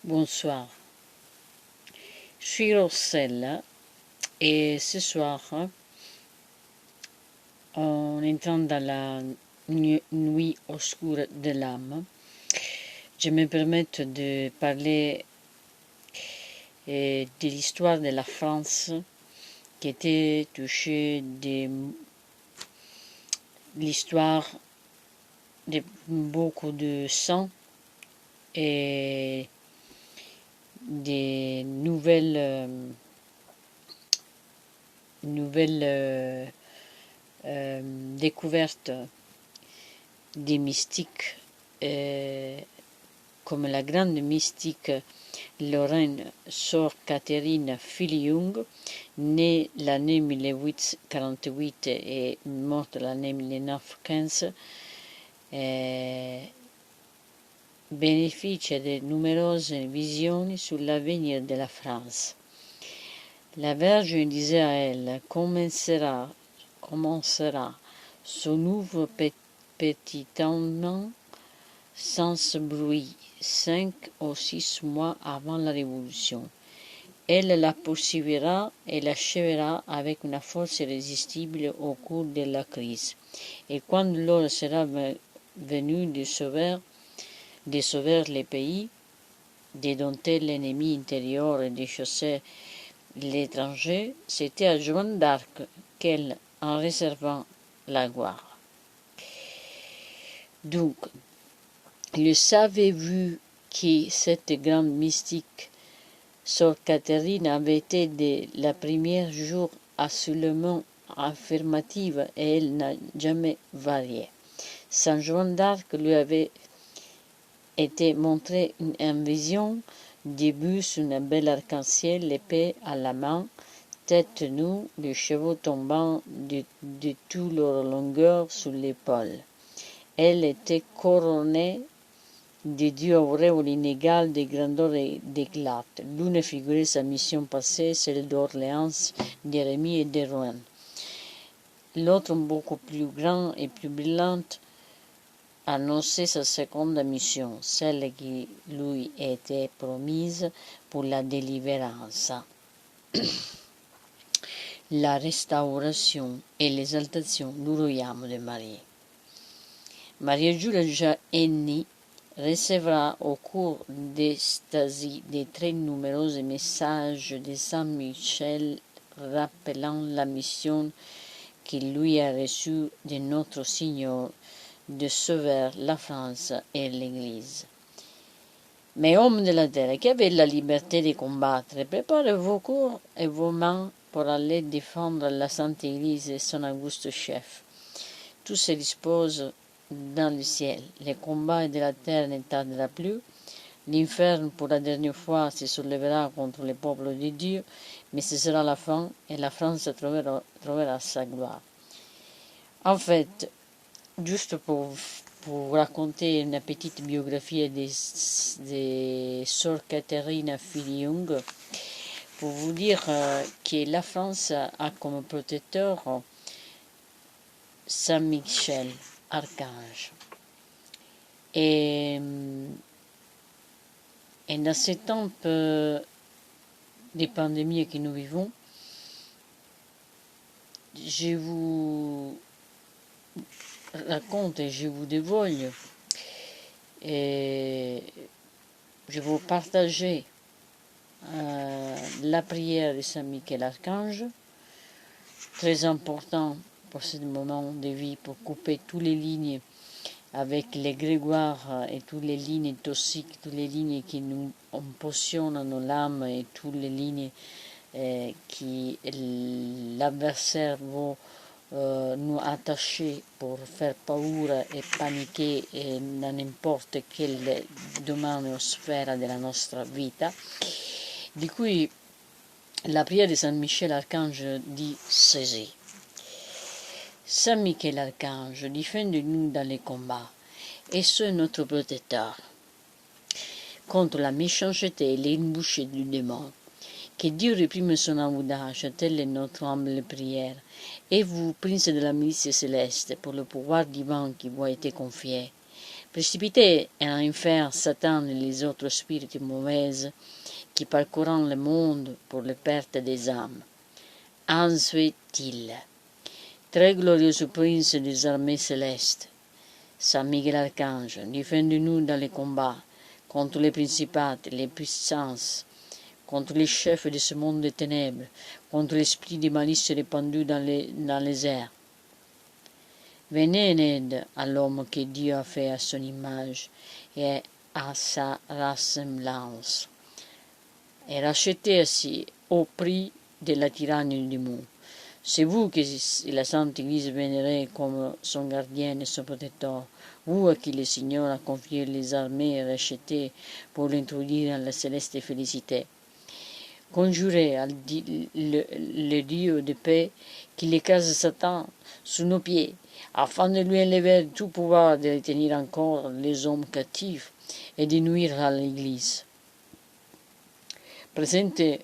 Bonsoir, je suis Rossella et ce soir, en entrant dans la nuit obscure de l'âme, je me permets de parler de l'histoire de la France qui était touchée de l'histoire de beaucoup de sang et des nouvelles découvertes des mystiques, comme la grande mystique Lorraine Sœur Catherine Fili-Jung, née l'année 1848 et morte l'année 1915, bénéficie de nombreuses visions sur l'avenir de la France. La Vierge disait à elle commencera son nouveau pétillement sans bruit 5 ou 6 mois avant la Révolution. Elle la poursuivra et l'achèvera avec une force irrésistible au cours de la crise. Et quand l'heure sera venue de sauver les pays, de dompter l'ennemi intérieur et de chasser l'étranger, c'était à Joan d'Arc qu'elle en réservant la gloire. Donc, le savez-vous que cette grande mystique, Sœur Catherine, avait été dès le premier jour absolument affirmative et elle n'a jamais varié. Saint Joan d'Arc lui avait été montré une vision, début sur un bel arc-en-ciel, l'épée à la main, tête nue, les cheveux tombant de toute leur longueur sur l'épaule. Elle était couronnée de deux auréoles inégales de grandeur et d'éclat. L'une figurait sa mission passée, celle d'Orléans, d'Hérémie et de Rouen. L'autre, beaucoup plus grande et plus brillante, annonçait sa seconde mission, celle qui lui était promise pour la délivrance, la restauration et l'exaltation du royaume de Marie. Maria Giulia Enni recevra au cours d'Estasie de très nombreux messages de Saint Michel rappelant la mission qu'il lui a reçue de notre Seigneur de sauver la France et l'Église. Mais hommes de la terre, qui avez la liberté de combattre, préparez vos corps et vos mains pour aller défendre la Sainte Église et son auguste chef. Tout se dispose dans le ciel. Le combat de la terre ne tardera plus. L'inferne, pour la dernière fois, se soulèvera contre le peuple de Dieu, mais ce sera la fin et la France trouvera sa gloire. En fait, juste pour vous raconter une petite biographie de Sœur Catherine Fili-Jung, pour vous dire que la France a comme protecteur Saint Michel, archange. Et dans ces temps de pandémie que nous vivons, je vous raconte et je vous dévoile et je vous partager la prière de Saint Michel Archange, très important pour ce moment de vie, pour couper toutes les lignes avec les grégoires et toutes les lignes toxiques, toutes les lignes qui nous empoisonnent nos lames et toutes les lignes qui l'adversaire va nous attacher pour faire peur et paniquer dans n'importe quel domaine ou sphère de la nostra vita. Di cui la prière de Saint Michel Archange dit ceci. Saint Michel Archange, défende-nous dans les combats, et sois notre protecteur contre la méchanceté et les bouchées du démon. Que Dieu réprime son audace, telle est notre humble prière. Et vous, prince de la milice céleste, pour le pouvoir divin qui vous a été confié, précipité en enfer Satan et les autres spirites mauvaises qui parcourant le monde pour la perte des âmes. Ensuite, très glorieux prince des armées célestes, Saint Miguel Archange, défendez-nous dans les combats contre les principats, les puissances, contre les chefs de ce monde des ténèbres, contre l'esprit de malice répandu dans les airs. Venez en aide à l'homme que Dieu a fait à son image et à sa ressemblance, et rachetez ainsi au prix de la tyrannie du monde. C'est vous que la Sainte Église vénérée comme son gardien et son protecteur, vous à qui le Seigneur a confié les armées rachetées pour l'introduire dans la céleste félicité. Conjurez le Dieu de paix qu'il écrase Satan sous nos pieds, afin de lui enlever tout pouvoir de retenir encore les hommes captifs et de nuire à l'Église. Présentez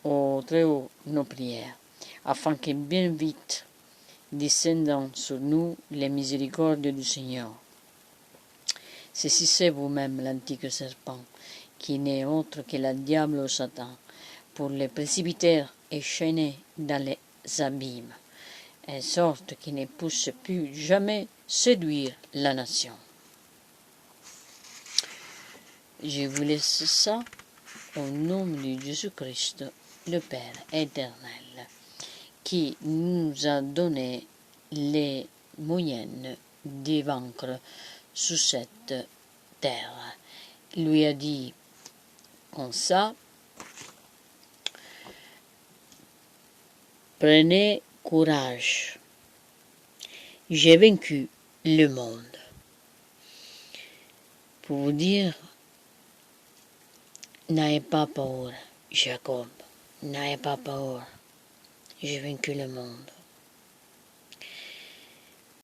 au Très-Haut nos prières, afin que bien vite descendant sur nous les miséricordes du Seigneur. Saisissez vous-même l'antique serpent, qui n'est autre que le diable ou Satan, pour les précipiter et chaîner dans les abîmes, en sorte qu'il ne puisse plus jamais séduire la nation. Je vous laisse ça au nom de Jésus-Christ, le Père éternel, qui nous a donné les moyens de vaincre sur cette terre. Il lui a dit comme ça: prenez courage, j'ai vaincu le monde. Pour vous dire, n'ayez pas peur, Jacob, n'ayez pas peur, j'ai vaincu le monde.